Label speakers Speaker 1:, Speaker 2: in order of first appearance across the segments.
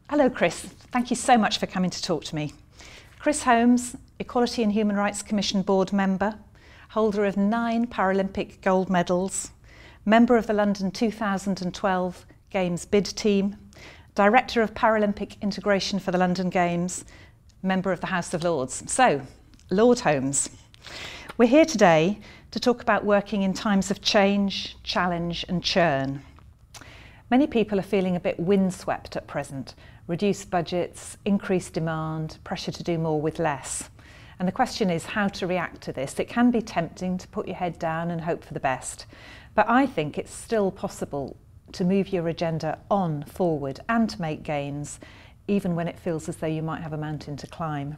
Speaker 1: Hello Chris, thank you so much for coming to talk to me. Chris Holmes, Equality and Human Rights Commission board member, holder of 9 Paralympic gold medals, member of the London 2012 Games bid team, director of Paralympic integration for the London Games, member of the House of Lords. So, Lord Holmes, we're here today to talk about working in times of change, challenge and churn. Many people are feeling a bit windswept at present. Reduced budgets, increased demand, pressure to do more with less. And the question is how to react to this. It can be tempting to put your head down and hope for the best. But I think it's still possible to move your agenda on forward and to make gains, even when it feels as though you might have a mountain to climb.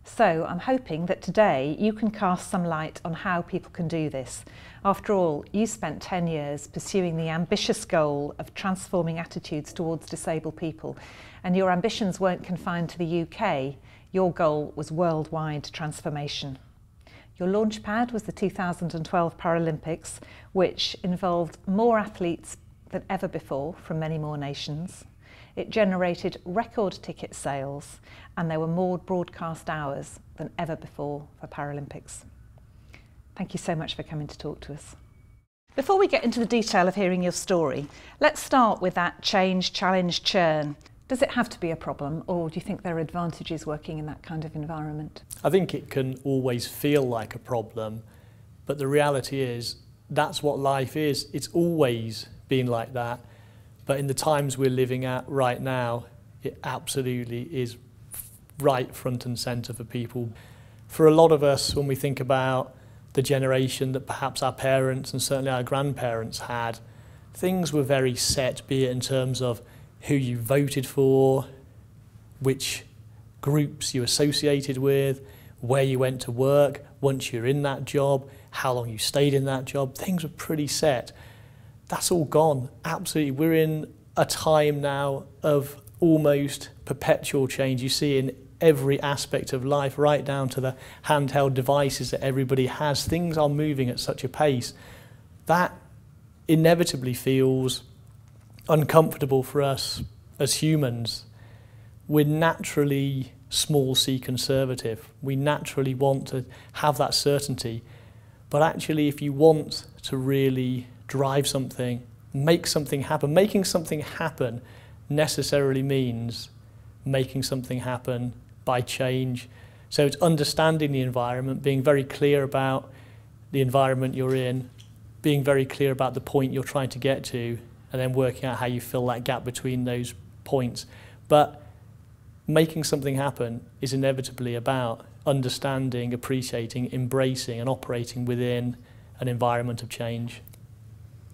Speaker 1: So I'm hoping that today you can cast some light on how people can do this. After all, you spent 10 years pursuing the ambitious goal of transforming attitudes towards disabled people, and your ambitions weren't confined to the UK. Your goal was worldwide transformation. Your launchpad was the 2012 Paralympics, which involved more athletes than ever before from many more nations. It generated record ticket sales, and there were more broadcast hours than ever before for Paralympics. Thank you so much for coming to talk to us. Before we get into the detail of hearing your story, let's start with that change, challenge, churn. Does it have to be a problem, or do you think there are advantages working in that kind of environment?
Speaker 2: I think it can always feel like a problem, but the reality is that's what life is. It's always been like that. But in the times we're living at right now, it absolutely is right front and centre for people. For a lot of us, when we think about the generation that perhaps our parents and certainly our grandparents had, things were very set, be it in terms of who you voted for, which groups you associated with, where you went to work, once you're in that job, how long you stayed in that job. Things were pretty set. That's all gone, absolutely. We're in a time now of almost perpetual change. You see in every aspect of life, right down to the handheld devices that everybody has. Things are moving at such a pace that inevitably feels uncomfortable for us as humans. We're naturally small c conservative. We naturally want to have that certainty. But actually, if you want to really drive something, make something happen. Making something happen necessarily means making something happen by change. So it's understanding the environment, being very clear about the environment you're in, being very clear about the point you're trying to get to, and then working out how you fill that gap between those points. But making something happen is inevitably about understanding, appreciating, embracing, and operating within an environment of change.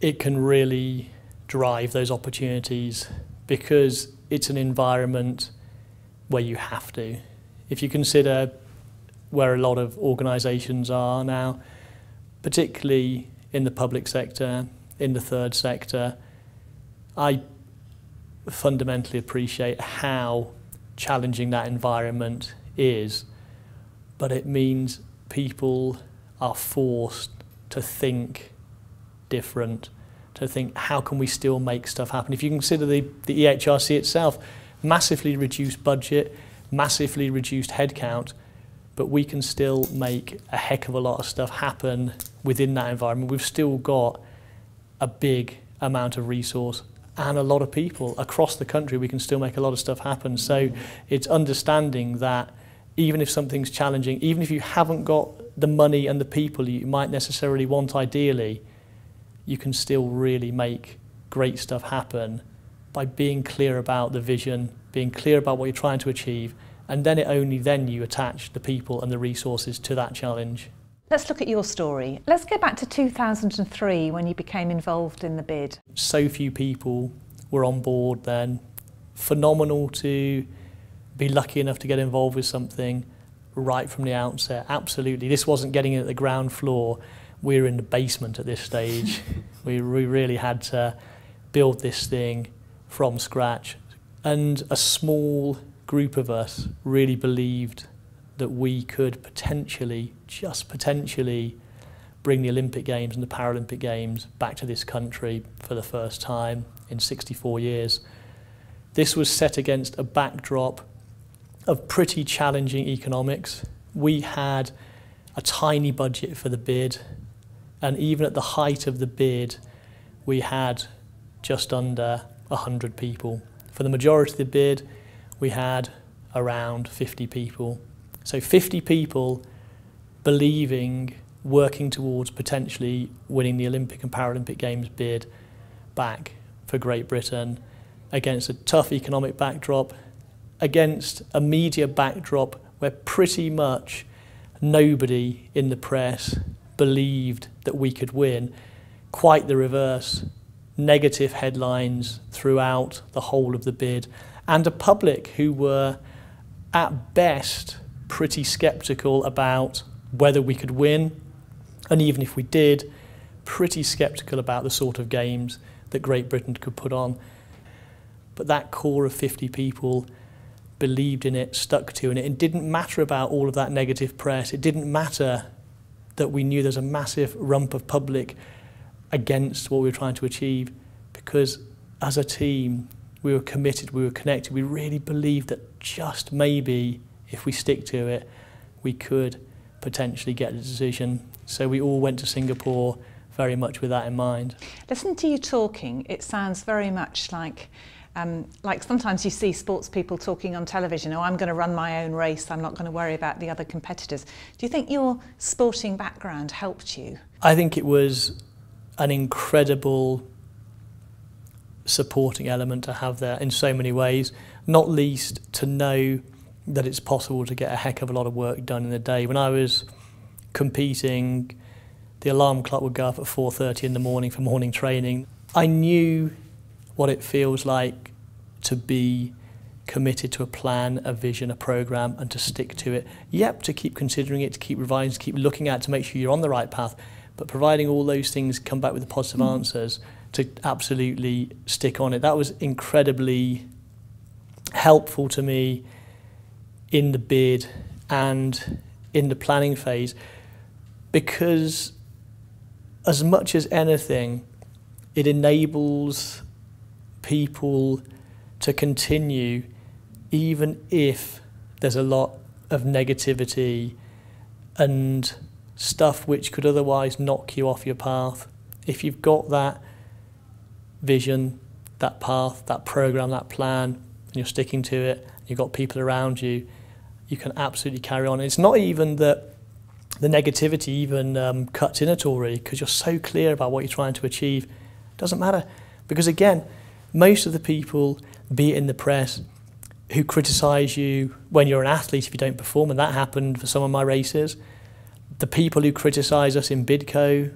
Speaker 2: It can really drive those opportunities because it's an environment where you have to. If you consider where a lot of organisations are now, particularly in the public sector, in the third sector, I fundamentally appreciate how challenging that environment is, but it means people are forced to think different, to think how can we still make stuff happen. If you consider the EHRC itself, massively reduced budget, massively reduced headcount, but we can still make a heck of a lot of stuff happen within that environment. We've still got a big amount of resource and a lot of people across the country. We can still make a lot of stuff happen. So it's understanding that even if something's challenging, even if you haven't got the money and the people you might necessarily want ideally, you can still really make great stuff happen by being clear about the vision, being clear about what you're trying to achieve, and then you attach the people and the resources to that challenge.
Speaker 1: Let's look at your story. Let's go back to 2003 when you became involved in the bid.
Speaker 2: So few people were on board then. Phenomenal to be lucky enough to get involved with something right from the outset. Absolutely. This wasn't getting in at the ground floor. We were in the basement at this stage. We really had to build this thing from scratch. And a small group of us really believed that we could potentially, just potentially, bring the Olympic Games and the Paralympic Games back to this country for the first time in 64 years. this was set against a backdrop of pretty challenging economics. We had a tiny budget for the bid, and even at the height of the bid, we had just under 100 people. For the majority of the bid, we had around 50 people. So 50 people believing, working towards potentially winning the Olympic and Paralympic Games bid back for Great Britain against a tough economic backdrop, against a media backdrop where pretty much nobody in the press believed that we could win. Quite the reverse. Negative headlines throughout the whole of the bid, and a public who were at best pretty sceptical about whether we could win, and even if we did, pretty sceptical about the sort of games that Great Britain could put on. But that core of 50 people believed in it, stuck to it. It didn't matter about all of that negative press. It didn't matter that we knew there's a massive rump of public against what we were trying to achieve, because as a team we were committed, we were connected, we really believed that just maybe if we stick to it we could potentially get a decision. So we all went to Singapore very much with that in mind.
Speaker 1: Listening to you talking, it sounds very much like sometimes you see sports people talking on television, oh, I'm going to run my own race, I'm not going to worry about the other competitors. Do you think your sporting background helped you?
Speaker 2: I think it was an incredible supporting element to have there in so many ways, not least to know that it's possible to get a heck of a lot of work done in a day. When I was competing, the alarm clock would go off at 4:30 in the morning for morning training. I knew what it feels like to be committed to a plan, a vision, a programme, and to stick to it. Yep, to keep considering it, to keep revising, to keep looking at it, to make sure you're on the right path, but providing all those things come back with the positive answers, to absolutely stick on it. That was incredibly helpful to me in the bid and in the planning phase, because as much as anything, it enables people to continue even if there's a lot of negativity and stuff which could otherwise knock you off your path. If you've got that vision, that path, that programme, that plan, and you're sticking to it, you've got people around you, you can absolutely carry on. And it's not even that the negativity even cuts in at all, really, because you're so clear about what you're trying to achieve. It doesn't matter, because again, most of the people, be it in the press, who criticise you when you're an athlete if you don't perform, and that happened for some of my races, the people who criticise us in Bidco,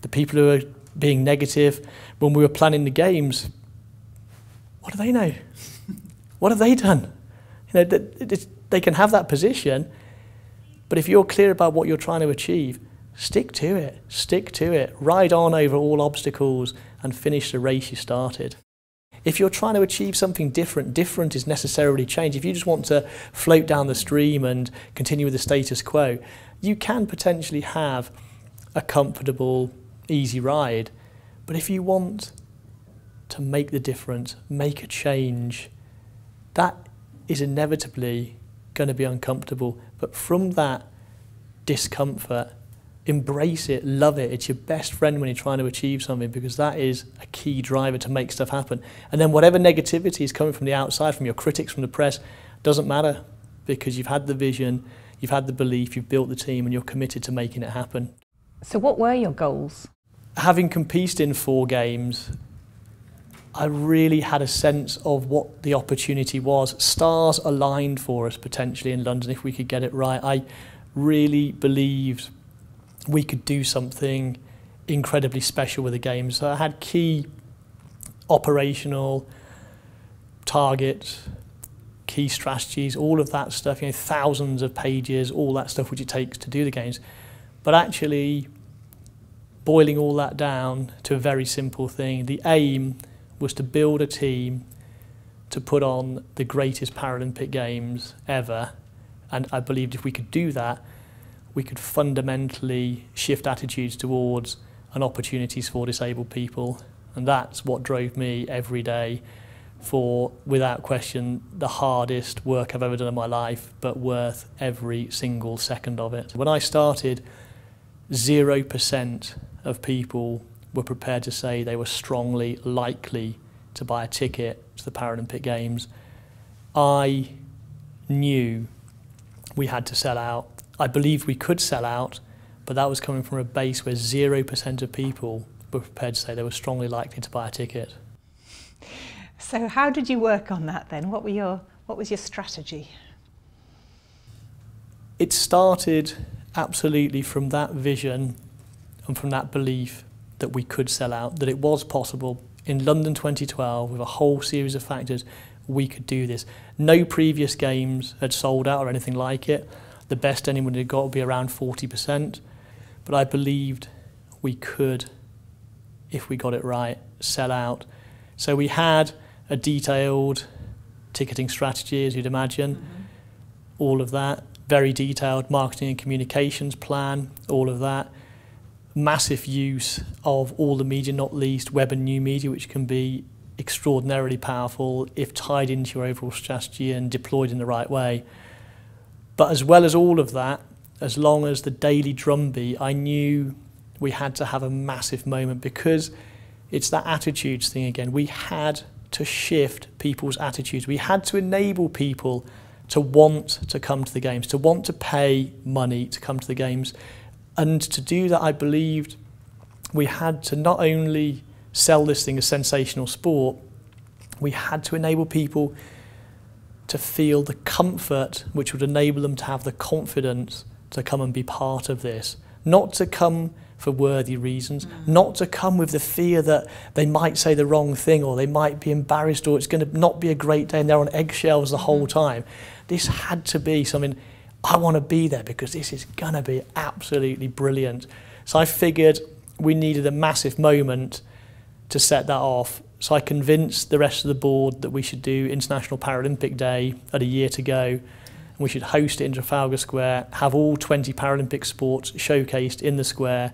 Speaker 2: the people who are being negative when we were planning the games, what do they know? What have they done? You know, they can have that position, but if you're clear about what you're trying to achieve, stick to it, ride on over all obstacles and finish the race you started. If you're trying to achieve something different, different is necessarily change. If you just want to float down the stream and continue with the status quo, you can potentially have a comfortable, easy ride. But if you want to make the difference, make a change, that is inevitably going to be uncomfortable. But from that discomfort, embrace it, love it. It's your best friend when you're trying to achieve something, because that is a key driver to make stuff happen. And then whatever negativity is coming from the outside, from your critics, from the press, doesn't matter, because you've had the vision, you've had the belief, you've built the team, and you're committed to making it happen.
Speaker 1: So what were your goals?
Speaker 2: Having competed in 4 games, I really had a sense of what the opportunity was. Stars aligned for us potentially in London if we could get it right. I really believed we could do something incredibly special with the games. So I had key operational targets, key strategies, all of that stuff, you know, thousands of pages, all that stuff which it takes to do the games. But actually boiling all that down to a very simple thing, the aim was to build a team to put on the greatest Paralympic Games ever. And I believed if we could do that, we could fundamentally shift attitudes towards and opportunities for disabled people. And that's what drove me every day for, without question, the hardest work I've ever done in my life, but worth every single second of it. When I started, 0% of people were prepared to say they were strongly likely to buy a ticket to the Paralympic Games. I knew we had to sell out. I believed we could sell out, but that was coming from a base where 0% of people were prepared to say they were strongly likely to buy a ticket.
Speaker 1: So how did you work on that then? What was your strategy?
Speaker 2: It started absolutely from that vision and from that belief that we could sell out, that it was possible. In London 2012, with a whole series of factors, we could do this. No previous games had sold out or anything like it. The best anyone had got would be around 40%. But I believed we could, if we got it right, sell out. So we had a detailed ticketing strategy, as you'd imagine, all of that. Very detailed marketing and communications plan, all of that. Massive use of all the media, not least web and new media, which can be extraordinarily powerful if tied into your overall strategy and deployed in the right way. But as well as all of that, as long as the daily drumbeat, I knew we had to have a massive moment, because it's that attitudes thing again. We had to shift people's attitudes. We had to enable people to want to come to the games, to want to pay money to come to the games. And to do that, I believed we had to not only sell this thing as sensational sport, we had to enable people to feel the comfort which would enable them to have the confidence to come and be part of this. Not to come for worthy reasons, not to come with the fear that they might say the wrong thing or they might be embarrassed or it's going to not be a great day and they're on eggshells the whole time. This had to be something, I want to be there because this is going to be absolutely brilliant. So I figured we needed a massive moment to set that off. So I convinced the rest of the board that we should do International Paralympic Day at a year to go. And we should host it in Trafalgar Square, have all 20 Paralympic sports showcased in the square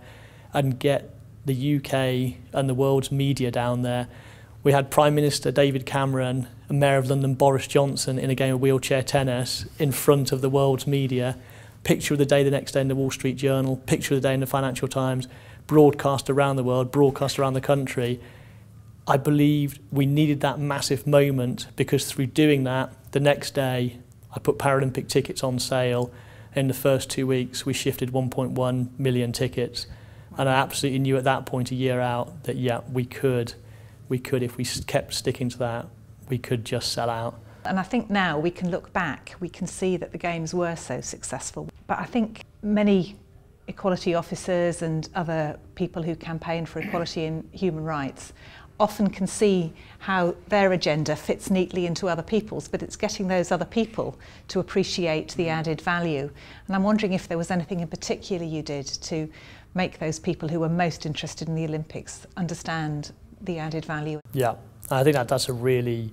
Speaker 2: and get the UK and the world's media down there. We had Prime Minister David Cameron and Mayor of London Boris Johnson in a game of wheelchair tennis in front of the world's media. Picture of the day the next day in the Wall Street Journal, picture of the day in the Financial Times, broadcast around the world, broadcast around the country. I believed we needed that massive moment because through doing that, the next day I put Paralympic tickets on sale. In the first 2 weeks, we shifted 1.1 million tickets. And I absolutely knew at that point, a year out, that yeah, we could, if we kept sticking to that, we could just sell out.
Speaker 1: And I think now we can look back, we can see that the Games were so successful. But I think many equality officers and other people who campaign for equality and human rights often can see how their agenda fits neatly into other people's, but it's getting those other people to appreciate the added value. And I'm wondering if there was anything in particular you did to make those people who were most interested in the Olympics understand the added value.
Speaker 2: Yeah, I think that's a really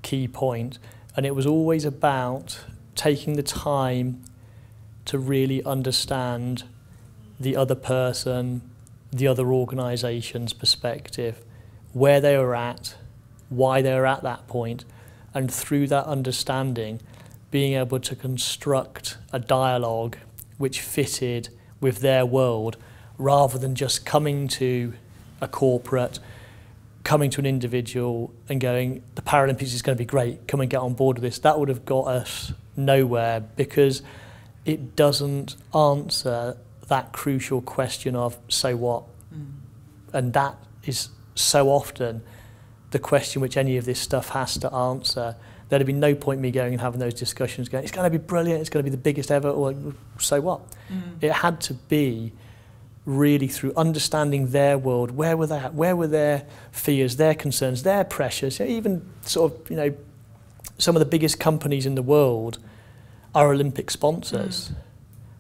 Speaker 2: key point. And it was always about taking the time to really understand the other person, the other organisation's perspective, where they were at, why they were at that point, and through that understanding, being able to construct a dialogue which fitted with their world, rather than just coming to a corporate, coming to an individual and going, the Paralympics is going to be great, come and get on board with this. That would have got us nowhere, because it doesn't answer that crucial question of, so what? And that is so often the question which any of this stuff has to answer. There'd be no point me going and having those discussions going, it's going to be brilliant, it's going to be the biggest ever, or so what? It had to be really through understanding their world. Where were they at? Where were their fears, their concerns, their pressures? Even sort of, some of the biggest companies in the world are Olympic sponsors.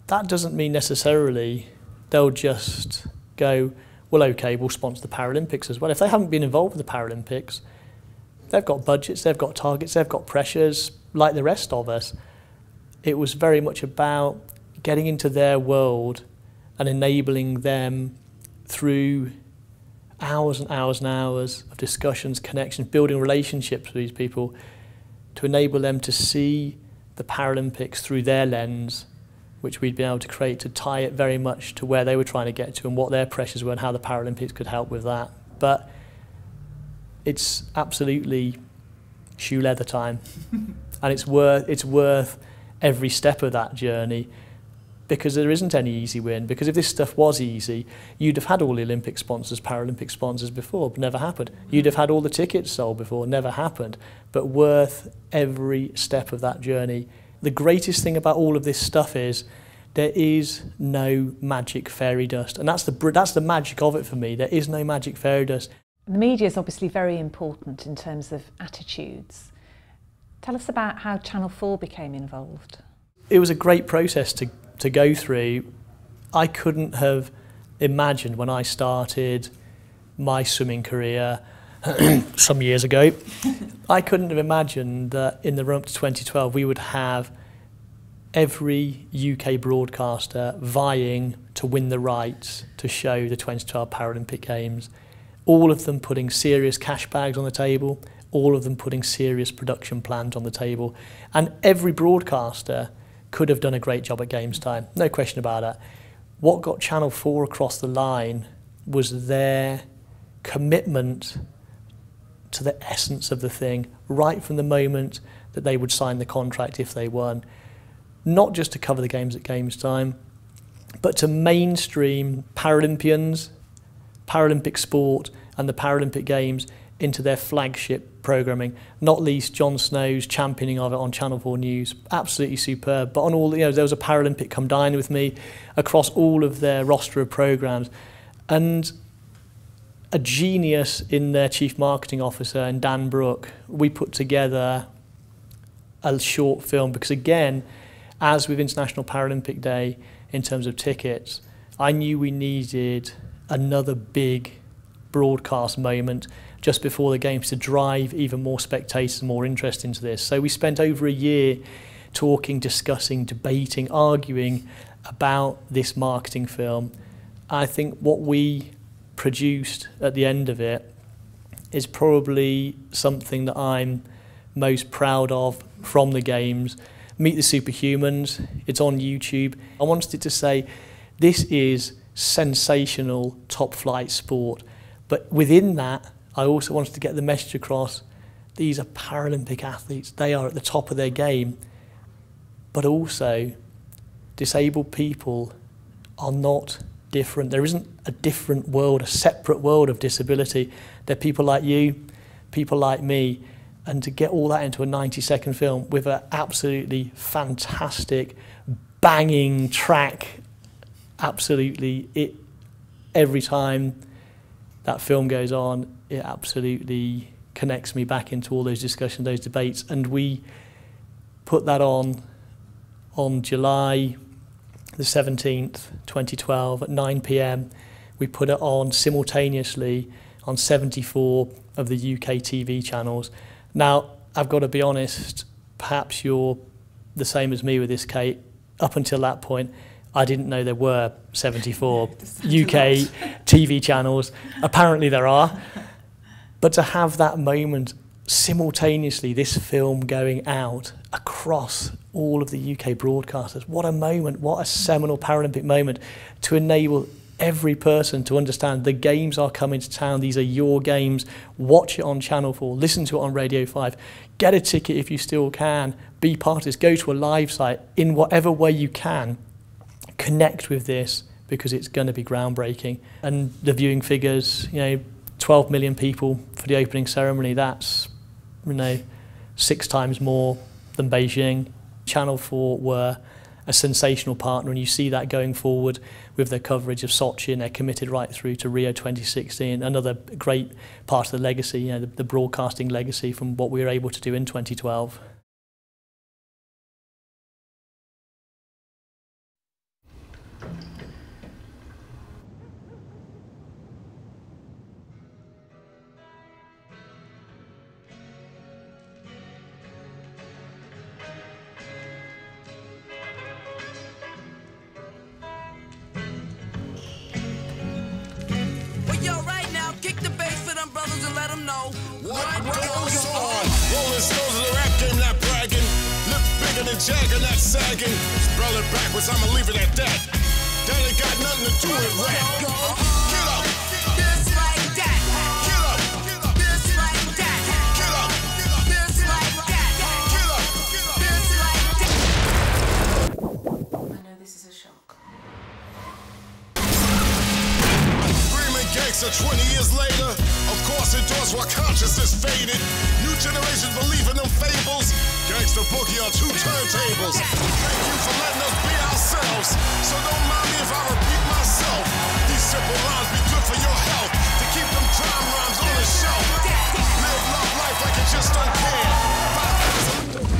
Speaker 2: That doesn't mean necessarily they'll just go, well, okay, we'll sponsor the Paralympics as well. If they haven't been involved with the Paralympics, they've got budgets, they've got targets, they've got pressures like the rest of us. It was very much about getting into their world and enabling them through hours and hours and hours of discussions, connections, building relationships with these people to enable them to see the Paralympics through their lens, which we'd been able to create to tie it very much to where they were trying to get to and what their pressures were and how the Paralympics could help with that. But it's absolutely shoe leather time. And it's worth every step of that journey, because there isn't any easy win. Because if this stuff was easy, you'd have had all the Olympic sponsors, Paralympic sponsors before, but never happened. You'd have had all the tickets sold before, never happened. But worth every step of that journey. The greatest thing about all of this stuff is there is no magic fairy dust. And that's the magic of it for me. There is no magic fairy dust.
Speaker 1: The media is obviously very important in terms of attitudes. Tell us about how Channel 4 became involved.
Speaker 2: It was a great process to go through. I couldn't have imagined when I started my swimming career some years ago, I couldn't have imagined that in the run up to 2012 we would have every UK broadcaster vying to win the rights to show the 2012 Paralympic Games. All of them putting serious cash bags on the table, all of them putting serious production plans on the table. And every broadcaster could have done a great job at games time, no question about that. What got Channel 4 across the line was their commitment to the essence of the thing, right from the moment that they would sign the contract if they won. Not just to cover the games at games time, but to mainstream Paralympians, Paralympic sport and the Paralympic Games into their flagship programming, not least Jon Snow's championing of it on Channel 4 News, absolutely superb. But on all, there was a Paralympic Come Dine With Me across all of their roster of programs, and a genius in their chief marketing officer, and Dan Brook, we put together a short film because, again, as with International Paralympic Day in terms of tickets, I knew we needed another big broadcast moment just before the games to drive even more spectators and more interest into this. So we spent over a year talking, discussing, debating, arguing about this marketing film. I think what we produced at the end of it is probably something that I'm most proud of from the games. Meet the Superhumans, it's on YouTube. I wanted it to say, this is sensational top flight sport. But within that, I also wanted to get the message across, these are Paralympic athletes, they are at the top of their game. But also, disabled people are not different. There isn't a different world, a separate world of disability. They're people like you, people like me. And to get all that into a 90-second film with an absolutely fantastic, banging track, absolutely, every time that film goes on, it absolutely connects me back into all those discussions, those debates. And we put that on July the 17th, 2012 at 9 p.m. We put it on simultaneously on 74 of the UK TV channels. Now, I've got to be honest, perhaps you're the same as me with this, Kate. Up until that point, I didn't know there were 74 UK TV channels. Apparently there are. But to have that moment simultaneously, this film going out across all of the UK broadcasters, what a moment, what a seminal Paralympic moment to enable every person to understand the games are coming to town, these are your games, watch it on Channel 4, listen to it on Radio 5, get a ticket if you still can, be part of this, go to a live site, in whatever way you can, connect with this because it's going to be groundbreaking. And the viewing figures, 12 million people for the opening ceremony, that's 6 times more than Beijing. Channel 4 were a sensational partner, and you see that going forward with their coverage of Sochi, and they're committed right through to Rio 2016. Another great part of the legacy, the broadcasting legacy from what we were able to do in 2012.
Speaker 3: Well, yo, right now, kick know what goes on. Rolling stones in the rap game, not bragging. Lips bigger than Jagger, not sagging. Spell it backwards, I'ma leave it at that. That ain't got nothing to do with rap. Get up.
Speaker 4: Just like that.
Speaker 3: Get up.
Speaker 4: Just like that.
Speaker 3: Get up.
Speaker 4: Just like that.
Speaker 3: Get up.
Speaker 4: Just like that. I know this is a shock.
Speaker 3: Screaming gangster 20 years later. Of course endorsed while consciousness faded. New generations believe in them fables. Gangsta boogie on 2 turntables. Thank you for letting us be ourselves. So don't mind me if I repeat myself. These simple lines be good for your health. To keep them crime rhymes on the shelf. Live love life like you just don't care.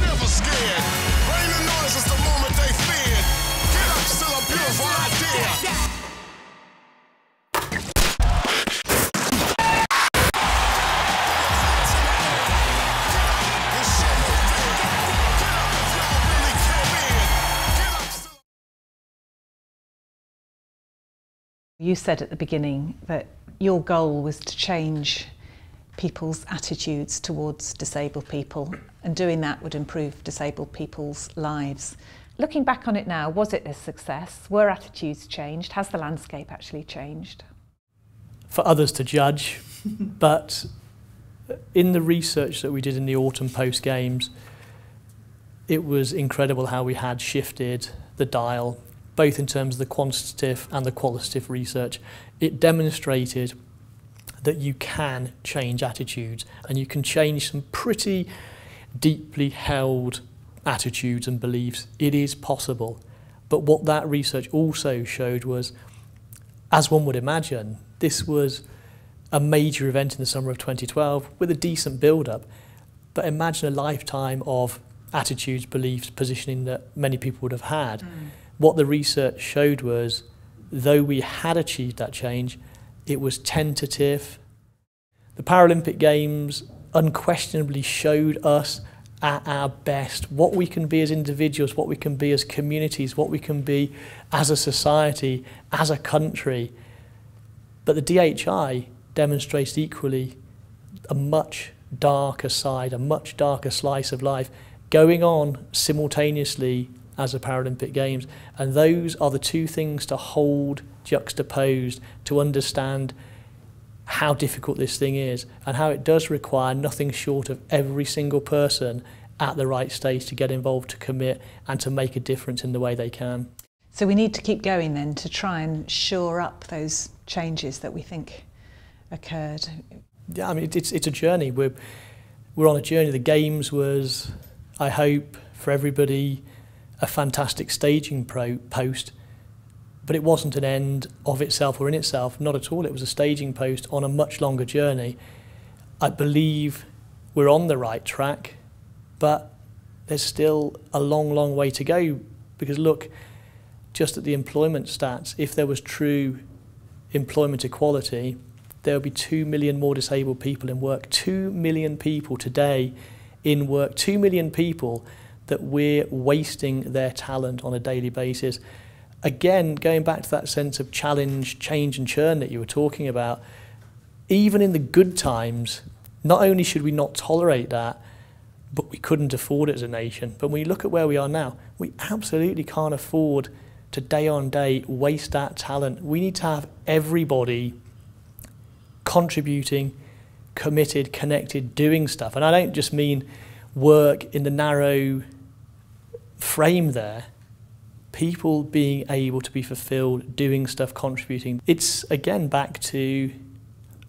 Speaker 3: Never scared. Rain and noise is the moment they feared. Get up, still a beautiful idea.
Speaker 1: You said at the beginning that your goal was to change people's attitudes towards disabled people, and doing that would improve disabled people's lives. Looking back on it now, was it a success? Were attitudes changed? Has the landscape actually changed?
Speaker 2: For others to judge, but in the research that we did in the Autumn Post Games, it was incredible how we had shifted the dial, both in terms of the quantitative and the qualitative research. It demonstrated that you can change attitudes, and you can change some pretty deeply held attitudes and beliefs. It is possible. But what that research also showed was, as one would imagine, this was a major event in the summer of 2012 with a decent build-up. But imagine a lifetime of attitudes, beliefs, positioning that many people would have had. What the research showed was, though we had achieved that change, it was tentative. The Paralympic Games unquestionably showed us at our best what we can be as individuals, what we can be as communities, what we can be as a society, as a country. But the DHI demonstrates equally a much darker side, a much darker slice of life going on simultaneously as the Paralympic Games. And those are the two things to hold juxtaposed, to understand how difficult this thing is and how it does require nothing short of every single person at the right stage to get involved, to commit and to make a difference in the way they can.
Speaker 1: So we need to keep going then to try and shore up those changes that we think occurred.
Speaker 2: Yeah, I mean, it's a journey. We're on a journey. The Games was, I hope, for everybody, a fantastic staging post, but it wasn't an end of itself or in itself, not at all. It was a staging post on a much longer journey. I believe we're on the right track, but there's still a long, long way to go, because look, just at the employment stats, if there was true employment equality, there would be 2 million more disabled people in work. 2 million people today in work, 2 million people that we're wasting their talent on a daily basis. Again, going back to that sense of challenge, change and churn that you were talking about, even in the good times, not only should we not tolerate that, but we couldn't afford it as a nation. But when you look at where we are now, we absolutely can't afford to day on day waste that talent. We need to have everybody contributing, committed, connected, doing stuff. And I don't just mean work in the narrow frame there. People being able to be fulfilled, doing stuff, contributing. It's again back to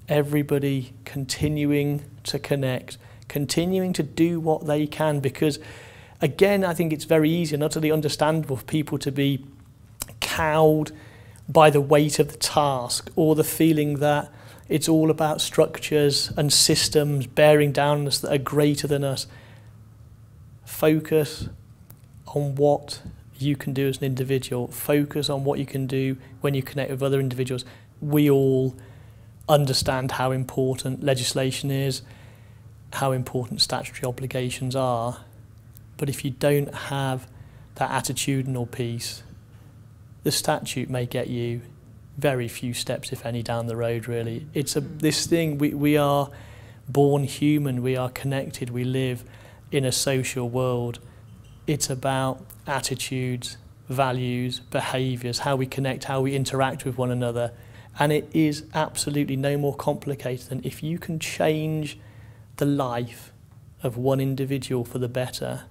Speaker 2: everybody continuing to connect, continuing to do what they can, because again, I think it's very easy and utterly understandable for people to be cowed by the weight of the task, or the feeling that it's all about structures and systems bearing down on us that are greater than us. Focus on what you can do as an individual. Focus on what you can do when you connect with other individuals. We all understand how important legislation is, how important statutory obligations are, but if you don't have that attitudinal piece, the statute may get you very few steps, if any, down the road, really. It's this thing, we are born human, we are connected, we live in a social world. It's about attitudes, values, behaviours, how we connect, how we interact with one another. And it is absolutely no more complicated than if you can change the life of one individual for the better,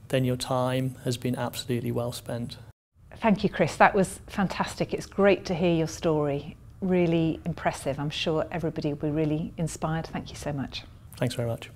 Speaker 2: then your time has been absolutely well spent.
Speaker 1: Thank you, Chris. That was fantastic. It's great to hear your story. Really impressive. I'm sure everybody will be really inspired. Thank you so much.
Speaker 2: Thanks very much.